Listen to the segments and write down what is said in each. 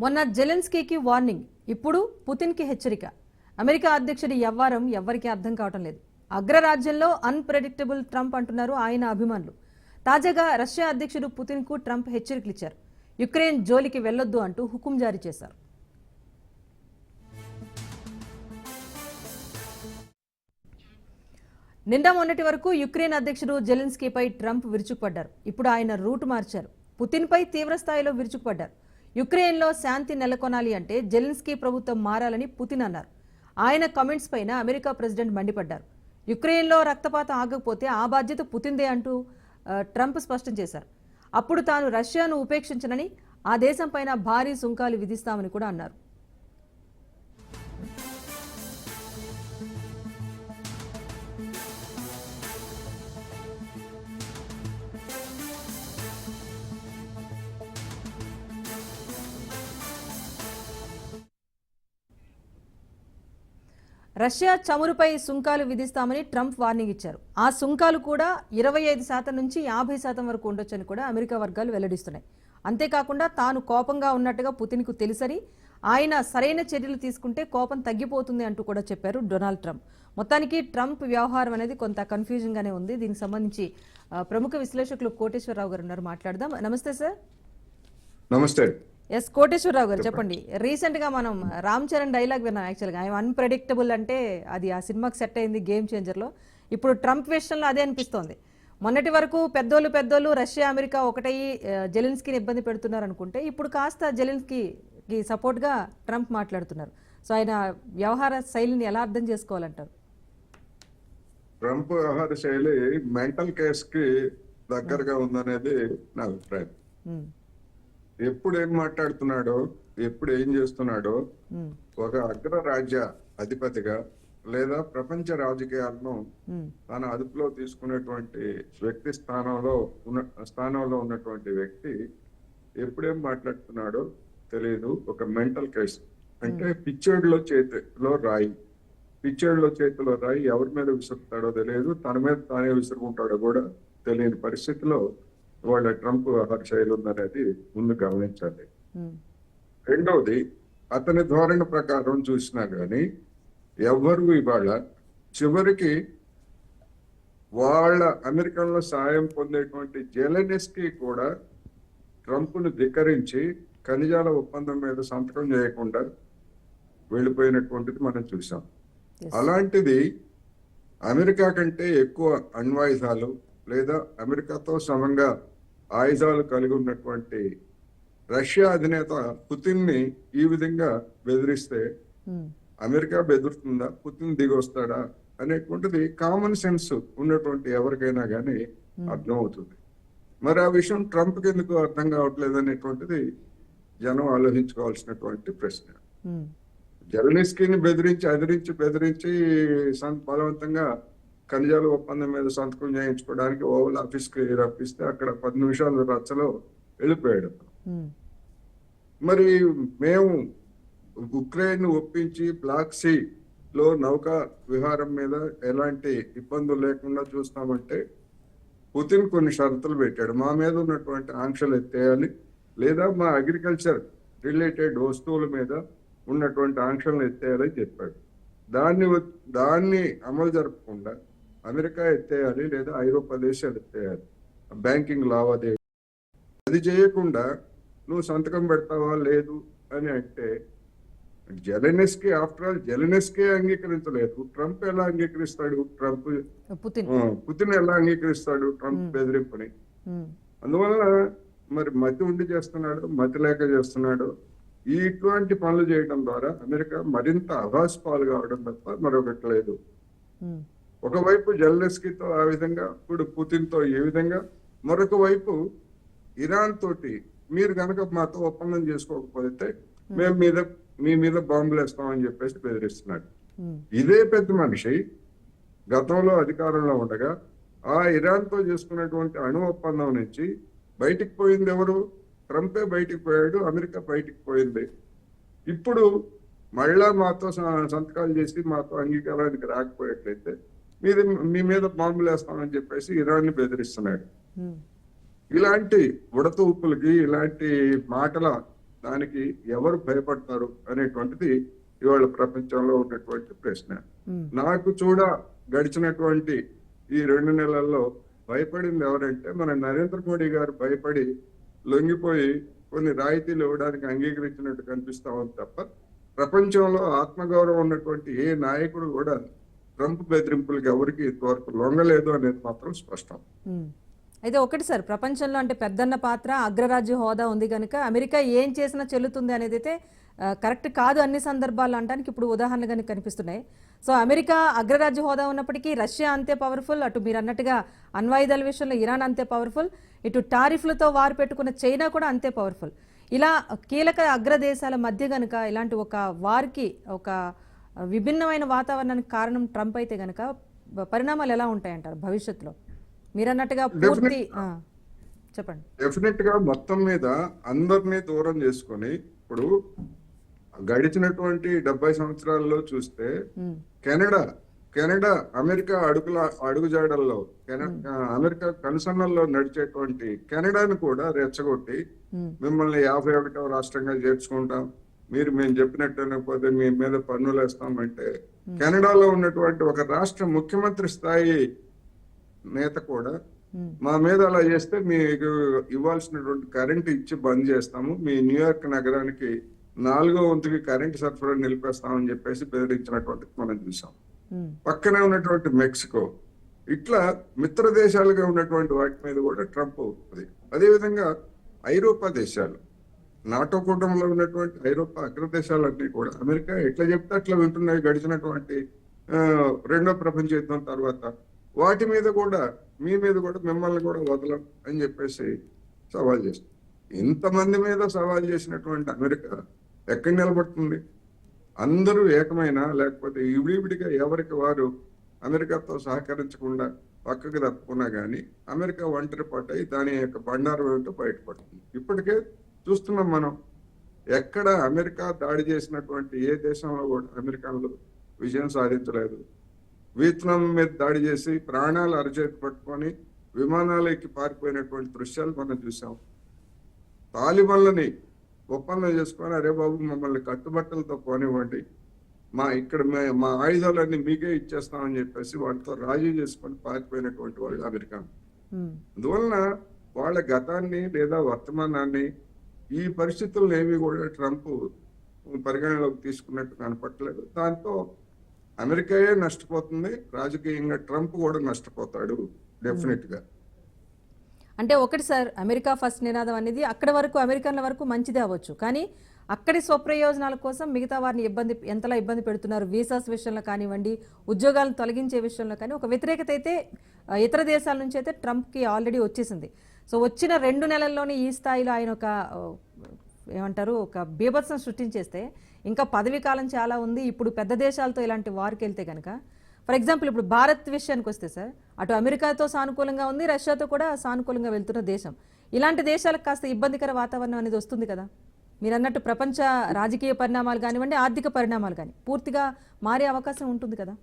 మొన్న జెలెన్స్కీకి వార్నింగ్, ఇప్పుడు పుతిన్కి హెచ్చరిక. అమెరికా అధ్యక్షుడి వ్యవహారం ఎవ్వరికీ అర్థం కావటం లేదు. అగ్రరాజ్యంలో అన్ప్రెడిక్టబుల్ ట్రంప్ అంటున్నారు ఆయన అభిమానులు. తాజాగా రష్యా అధ్యక్షుడు పుతిన్కు ట్రంప్ హెచ్చరికలు ఇచ్చారు. యుక్రెయిన్ జోలికి వెళ్లొద్దు అంటూ హుకుం జారీ చేశారు. నిండా మొన్నటి వరకు యుక్రెయిన్ అధ్యక్షుడు జెలెన్స్కీపై ట్రంప్ విరుచుకుపడ్డారు. ఇప్పుడు ఆయన రూట్ మార్చారు. పుతిన్పై తీవ్రస్థాయిలో విరుచుకుపడ్డారు. యుక్రెయిన్లో శాంతి నెలకొనాలి అంటే జెలెన్స్కీ ప్రభుత్వం మారాలని పుతిన్ అన్నారు. ఆయన కామెంట్స్ పైన అమెరికా ప్రెసిడెంట్ మండిపడ్డారు. యుక్రెయిన్లో రక్తపాతం ఆగకపోతే ఆ బాధ్యత పుతిన్దే అంటూ ట్రంప్ స్పష్టం చేశారు. అప్పుడు తాను రష్యాను ఉపేక్షించనని, ఆ దేశం పైన భారీ సుంకాలు విధిస్తామని కూడా అన్నారు. రష్యా చమురుపై సుంకాలు విధిస్తామని ట్రంప్ వార్నింగ్ ఇచ్చారు. ఆ సుంకాలు కూడా 25% నుంచి 50% వరకు ఉండొచ్చని కూడా అమెరికా వర్గాలు వెల్లడిస్తున్నాయి. అంతేకాకుండా తాను కోపంగా ఉన్నట్టుగా పుతిన్కు తెలుసని, ఆయన సరైన చర్యలు తీసుకుంటే కోపం తగ్గిపోతుంది అంటూ కూడా చెప్పారు డొనాల్డ్ ట్రంప్. మొత్తానికి ట్రంప్ వ్యవహారం అనేది కొంత కన్ఫ్యూజింగ్ గానే ఉంది. దీనికి సంబంధించి ప్రముఖ విశ్లేషకులు కోటేశ్వరరావు గారు ఉన్నారు, మాట్లాడదాం. నమస్తే సార్. నమస్తే. ఎస్ కోటేశ్వరరావు గారు, చెప్పండి. రీసెంట్ గా మనం రామ్ చరణ్ డైలాగ్ విన్నాం. యాక్చువల్గా ఆయన అన్ప్రెడిక్టబుల్ అంటే అది ఆ సినిమాకి సెట్ అయింది, గేమ్ చేంజర్ లో. ఇప్పుడు ట్రంప్ విషయంలో అదే అనిపిస్తోంది. మొన్నటి వరకు పెద్దోళ్ళు రష్యా అమెరికా ఒకటయ్యి జెలెన్స్కీని ఇబ్బంది పెడుతున్నారు అనుకుంటే, ఇప్పుడు కాస్త జెలెన్స్కీకి సపోర్ట్ గా ట్రంప్ మాట్లాడుతున్నారు. సో ఆయన వ్యవహార శైలిని ఎలా అర్థం చేసుకోవాలంటారు? ట్రంప్ వ్యవహార శైలి మెంటల్ కేస్ కి దగ్గరగా ఉందనేది నా అభిప్రాయం. ఎప్పుడు ఏం మాట్లాడుతున్నాడో, ఎప్పుడు ఏం చేస్తున్నాడో, ఒక అగ్రరాజ్య అధిపతిగా లేదా ప్రపంచ రాజకీయాలను తన అదుపులో తీసుకునేటువంటి వ్యక్తి స్థానంలో ఉన్నటువంటి వ్యక్తి ఎప్పుడేం మాట్లాడుతున్నాడో తెలియదు. ఒక మెంటల్ కేసు అంటే పిచ్చోడిలో చేతిలో రాయి ఎవరి మీద విసురుతాడో తెలియదు, తన మీద తానే విసురుకుంటాడో కూడా తెలియని పరిస్థితిలో వాళ్ళ ట్రంప్ వ్యవహార శైలి ఉందనేది ముందు గమనించాలి. రెండవది, అతని ధోరణి ప్రకారం చూసినా గాని ఎవరు ఇవాళ చివరికి వాళ్ళ అమెరికాలో సాయం పొందేటువంటి జెలెన్స్కీ కూడా ట్రంప్ను ధిక్కరించి ఖనిజాల ఒప్పందం మీద సంతకం చేయకుండా వెళ్ళిపోయినటువంటిది మనం చూసాం. అలాంటిది అమెరికా కంటే ఎక్కువ అణ్వాయుధాలు లేదా అమెరికాతో సమంగా ఆయుధాలు కలిగి ఉన్నటువంటి రష్యా అధినేత పుతిన్ ని ఈ విధంగా బెదిరిస్తే అమెరికా బెదురుతుందా, పుతిన్ దిగొస్తాడా అనేటువంటిది కామన్ సెన్స్ ఉన్నటువంటి ఎవరికైనా గానీ అర్థం అవుతుంది. మరి ఆ విషయం ట్రంప్ కి ఎందుకు అర్థం కావట్లేదు అనేటువంటిది జనం ఆలోచించుకోవాల్సినటువంటి ప్రశ్న. జెలెన్స్కీని బెదిరించి బలవంతంగా ఖనిజాల ఒప్పందం మీద సంతకం చేయించుకోవడానికి ఓవల్ ఆఫీస్ కి రప్పిస్తే అక్కడ 10 నిమిషాల రచ్చలో వెళ్ళిపోయాడు. మరి మేము ఉక్రెయిన్ ఒప్పించి బ్లాక్ సీ లో నౌకా విహారం మీద ఎలాంటి ఇబ్బందులు లేకుండా చూస్తామంటే పుతిన్ కొన్ని షరతులు పెట్టాడు. మా మీద ఉన్నటువంటి ఆంక్షలు ఎత్తేయాలి, లేదా మా అగ్రికల్చర్ రిలేటెడ్ వస్తువుల మీద ఉన్నటువంటి ఆంక్షలను ఎత్తేయాలని చెప్పాడు. దాన్ని అమలు జరపకుండా అమెరికా ఎత్తేయాలి, లేదా ఐరోపా దేశాలు ఎత్తేయాలి బ్యాంకింగ్ లావాదేవీ. అది చేయకుండా నువ్వు సంతకం పెడతావా లేదు అని అంటే జెలెన్స్కీ, ఆఫ్టర్ ఆల్ జెలెన్స్కీ అంగీకరించలేదు, ట్రంప్ ఎలా అంగీకరిస్తాడు? పుతిన్ ఎలా అంగీకరిస్తాడు ట్రంప్ బెదిరింపుని? అందువల్ల మరి మతి ఉండి చేస్తున్నాడు, మతి లేక చేస్తున్నాడు. ఇటువంటి పనులు చేయడం ద్వారా అమెరికా మరింత అభాస్పాలు కావడం తప్ప మరొకటి లేదు. ఒకవైపు జెలెన్స్కీతో ఆ విధంగా, ఇప్పుడు పుతిన్ తో ఈ విధంగా, మరొక వైపు ఇరాన్ తోటి మీరు కనుక మాతో ఒప్పందం చేసుకోకపోతే మేము మీ మీద బాంబులు వేస్తామని చెప్పేసి బెదిరిస్తున్నాడు. ఇదే పెద్ద మనిషి గతంలో అధికారంలో ఉండగా ఆ ఇరాన్ తో చేసుకున్నటువంటి అణు ఒప్పందం నుంచి బయటికి పోయింది ఎవరు? ట్రంపే బయటికి పోయాడు, అమెరికా బయటికి పోయింది. ఇప్పుడు మళ్ళా మాతో సంతకాలు చేసి మాతో అంగీకారానికి రాకపోయేట్లయితే మీ మీద బాంబులు వేస్తామని చెప్పేసి ఇరాన్ ని బెదిరిస్తున్నాడు. ఇలాంటి ఉడతూపులకి, ఇలాంటి మాటల దానికి ఎవరు భయపడతారు అనేటువంటిది ఇవాళ ప్రపంచంలో ఉన్నటువంటి ప్రశ్న. నాకు గడిచినటువంటి ఈ 2 నెలల్లో భయపడింది ఎవరంటే మన నరేంద్ర మోడీ గారు భయపడి లొంగిపోయి కొన్ని రాయితీలు ఇవ్వడానికి అంగీకరించినట్టు కనిపిస్తా ఉంది తప్ప ప్రపంచంలో ఆత్మగౌరవం ఉన్నటువంటి ఏ నాయకుడు కూడా ట్రంప్ బెదిరింపులకు ఎవరికి ఇంతవరకు లొంగలేదు అనేది మాత్రం స్పష్టం. అయితే ఒకటి సార్, ప్రపంచంలో అంటే పెద్దన్న పాత్ర, అగ్రరాజ్య హోదా ఉంది కనుక అమెరికా ఏం చేసినా చెల్లుతుంది అనేది అయితే కరెక్ట్ కాదు అన్ని సందర్భాల్లో అనడానికి ఇప్పుడు ఉదాహరణగానే కనిపిస్తున్నాయి. సో అమెరికా అగ్రరాజ్య హోదా ఉన్నప్పటికీ రష్యా అంతే పవర్ఫుల్, అటు మీరు అన్నట్టుగా అణ్వాయుధాల విషయంలో ఇరాన్ అంతే పవర్ఫుల్, ఇటు టారిఫ్లతో వారు పెట్టుకున్న చైనా కూడా అంతే పవర్ఫుల్. ఇలా కీలక అగ్రదేశాల మధ్య కనుక ఇలాంటి ఒక వారికి ఒక విభిన్నమైన వాతావరణానికి కారణం ట్రంప్ అయితే కనుక పరిణామాలు ఎలా ఉంటాయంటారు భవిష్యత్తులో? మీరు అన్నట్టుగా పూర్తి చెప్పండి. డెఫినెట్ గా మొత్తం మీద అందరినీ దూరం చేసుకొని ఇప్పుడు గడిచినటువంటి 70 సంవత్సరాల్లో చూస్తే కెనడా అమెరికా అడుగుజాడల్లో అమెరికా కనుసన్నల్లో నడిచేటువంటి కెనడాను కూడా రెచ్చగొట్టి మిమ్మల్ని 51వ రాష్ట్రంగా చేర్చుకుంటాం, మేము చెప్పినట్టు పోతే మీ మీద పన్నులు వేస్తామంటే కెనడాలో ఉన్నటువంటి ఒక రాష్ట్ర ముఖ్యమంత్రి స్థాయి నేత కూడా మా మీద అలా చేస్తే మీకు ఇవ్వాల్సినటువంటి కరెంట్ ఇచ్చి బంద్ చేస్తాము, మీ న్యూయార్క్ నగరానికి 4వ వంతుకి కరెంట్ సరఫరా నిలిపేస్తామని చెప్పేసి బెదిరించినటువంటి మనం చూసాం. పక్కనే ఉన్నటువంటి మెక్సికో, ఇట్లా మిత్ర దేశాలుగా ఉన్నటువంటి వాటి మీద కూడా ట్రంప్ అదేవిధంగా ఐరోపా దేశాలు, నాటో కూటమిలో ఉన్నటువంటి ఐరోపా అగ్రదేశాలన్నీ కూడా అమెరికా ఎట్లా చెప్తే అట్లా వింటున్నాయి. గడిచినటువంటి 2వ ప్రపంచ యుద్ధం తర్వాత వాటి మీద కూడా మీ మీద కూడా మిమ్మల్ని కూడా వదలం అని చెప్పేసి సవాల్ చేస్తుంది. ఇంతమంది మీద సవాల్ చేసినటువంటి అమెరికా ఎక్కడ నిలబడుతుంది? అందరూ ఏకమైనా లేకపోతే విడివిడిగా ఎవరికి వారు అమెరికాతో సహకరించకుండా పక్కకు తప్పుకున్నా కానీ అమెరికా ఒంటరి పట్టై దాని యొక్క బండారం ఏమిటో బయటపడుతుంది. ఇప్పటికే చూస్తున్నాం మనం, ఎక్కడ అమెరికా దాడి చేసినటువంటి ఏ దేశంలో కూడా అమెరికన్లు విజయం సాధించలేదు. వియత్నాం మీద దాడి చేసి ప్రాణాలు అరచేతి పట్టుకొని విమానాలు ఎక్కి పారిపోయినటువంటి దృశ్యాలు మనం చూసాం. తాలిబాన్లని ఒప్పందం చేసుకొని అరే బాబు మమ్మల్ని కట్టుబట్టలతో పోనివ్వండి, మా ఆయుధాలన్నీ మీకే ఇచ్చేస్తామని చెప్పేసి వాళ్ళతో రాజీ చేసుకొని పారిపోయినటువంటి వాళ్ళు అమెరికాను. అందువలన వాళ్ళ గతాన్ని లేదా వర్తమానాన్ని ఈ పరిస్థితులను ఏమి కూడా ట్రంప్ పరిగణలోకి తీసుకున్నట్టు కనపట్లేదు. దాంతో అమెరికాయే నష్టపోతుంది, రాజకీయంగా ట్రంప్ కూడా నష్టపోతాడు డెఫినెట్ గా. అంటే ఒకటి సార్, అమెరికా ఫస్ట్ నినాదం అనేది అక్కడ వరకు అమెరికన్ల వరకు మంచిదే అవ్వచ్చు, కానీ అక్కడి స్వప్రయోజనాల కోసం మిగతా వారిని ఎంతలా ఇబ్బంది పెడుతున్నారు, వీసాస్ విషయంలో కానివ్వండి, ఉద్యోగాలను తొలగించే విషయంలో కానీ ఒక వ్యతిరేకత అయితే ఇతర దేశాల నుంచి అయితే ట్రంప్కి ఆల్రెడీ వచ్చేసింది. సో వచ్చిన 2 నెలల్లోనే ఈ స్థాయిలో ఆయన ఒక బీభత్సం సృష్టించేస్తే ఇంకా పదవీ కాలం చాలా ఉంది. ఇప్పుడు పెద్ద దేశాలతో ఇలాంటి వారికి వెళ్తే కనుక, ఫర్ ఎగ్జాంపుల్ ఇప్పుడు భారత్ విషయానికి వస్తే సార్, అటు అమెరికాతో సానుకూలంగా ఉంది, రష్యాతో కూడా సానుకూలంగా వెళ్తున్న దేశం. ఇలాంటి దేశాలకు కాస్త ఇబ్బందికర వాతావరణం అనేది వస్తుంది కదా. మీరు అన్నట్టు ప్రపంచ రాజకీయ పరిణామాలు కానివ్వండి, ఆర్థిక పరిణామాలు కానీ పూర్తిగా మారే అవకాశం ఉంటుంది కదా.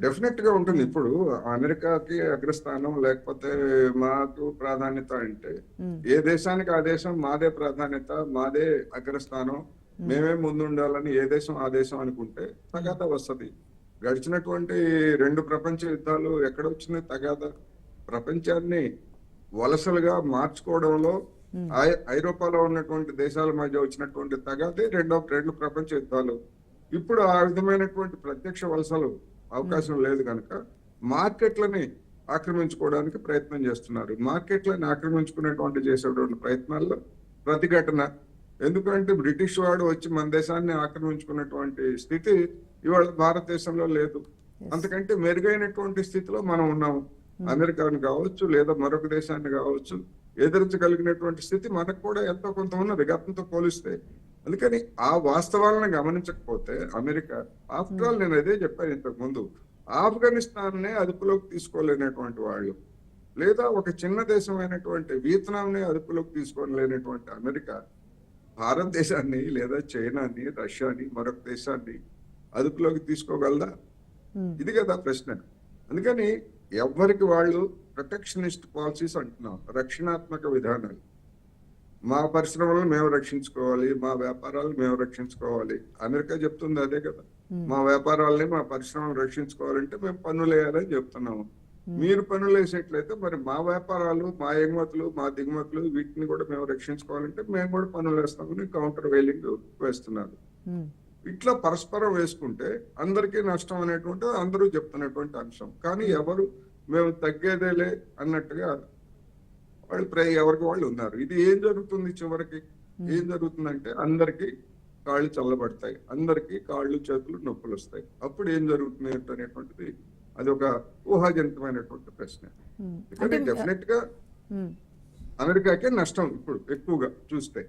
డెఫినెట్ గా ఉంటుంది. ఇప్పుడు అమెరికాకి అగ్రస్థానం లేకపోతే మాకు ప్రాధాన్యత అంటే ఏ దేశానికి ఆ దేశం మాదే ప్రాధాన్యత, మాదే అగ్రస్థానం, మేమే ముందుండాలని ఏ దేశం ఆ దేశం అనుకుంటే తగాదా వస్తుంది. గడిచినటువంటి 2 ప్రపంచ యుద్ధాలు ఎక్కడ వచ్చినాయి తగాదా? ప్రపంచాన్ని వలసలుగా మార్చుకోవడంలో ఐరోపాలో ఉన్నటువంటి దేశాల మధ్య వచ్చినటువంటి తగాదే 2 ప్రపంచ యుద్ధాలు. ఇప్పుడు ఆ విధమైనటువంటి ప్రత్యక్ష వలసలు అవకాశం లేదు కనుక మార్కెట్లని ఆక్రమించుకోవడానికి ప్రయత్నం చేస్తున్నారు. మార్కెట్లను ఆక్రమించుకునేటువంటి చేసేటువంటి ప్రయత్నాల్లో ప్రతిఘటన. ఎందుకంటే బ్రిటిష్ వాడు వచ్చి మన దేశాన్ని ఆక్రమించుకున్నటువంటి స్థితి ఇవాళ భారతదేశంలో లేదు. అంతకంటే మెరుగైనటువంటి స్థితిలో మనం ఉన్నాము. అమెరికాను కావచ్చు లేదా మరొక దేశాన్ని కావచ్చు ఎదిరించగలిగినటువంటి స్థితి మనకు కూడా ఎంతో కొంత ఉన్నది గతంతో పోలిస్తే. అందుకని ఆ వాస్తవాలను గమనించకపోతే అమెరికా, ఆఫ్టర్ ఆల్ నేను అదే చెప్పాను ఇంతకు ముందు, ఆఫ్ఘనిస్తాన్నే అదుపులోకి తీసుకోలేనటువంటి వాళ్ళు, లేదా ఒక చిన్న దేశమైనటువంటి వియత్నాంని అదుపులోకి తీసుకోలేనటువంటి అమెరికా భారతదేశాన్ని లేదా చైనాని, రష్యాని, మరొక దేశాన్ని అదుపులోకి తీసుకోగలదా? ఇది కదా ప్రశ్న. అందుకని ఎవరికి వాళ్ళు ప్రొటెక్షనిస్ట్ పాలసీస్ అంటున్నాం, రక్షణాత్మక విధానాలు. మా పరిశ్రమలను మేము రక్షించుకోవాలి, మా వ్యాపారాలు మేము రక్షించుకోవాలి. అమెరికా చెప్తుంది అదే కదా. మా వ్యాపారాలని మా పరిశ్రమలు రక్షించుకోవాలంటే మేము పన్నులు వేయాలని చెప్తున్నాము. మీరు పన్నులు వేసేట్లయితే మరి మా వ్యాపారాలు, మా ఎగుమతులు, మా దిగుమతులు వీటిని కూడా మేము రక్షించుకోవాలంటే మేము కూడా పన్నులు వేస్తామని కౌంటర్ వెయిలింగ్ వేస్తున్నారు. ఇట్లా పరస్పరం వేసుకుంటే అందరికీ నష్టం అనేటువంటి అందరూ చెప్తున్నటువంటి అంశం. కానీ ఎవరు మేము తగ్గేదేలే అన్నట్టుగా వాళ్ళు ఎవరికి వాళ్ళు ఉన్నారు. ఇది ఏం జరుగుతుంది చివరికి? ఏం జరుగుతుందంటే అందరికీ కాళ్ళు చల్లబడతాయి, అందరికీ కాళ్ళు చేతులు నొప్పులు వస్తాయి. అప్పుడు ఏం జరుగుతుంది అనేటువంటిది అది ఒక ఊహాజనితమైనటువంటి ప్రశ్న. అంటే డెఫినెట్ గా అమెరికాకే నష్టం ఇప్పుడు ఎక్కువగా చూస్తే.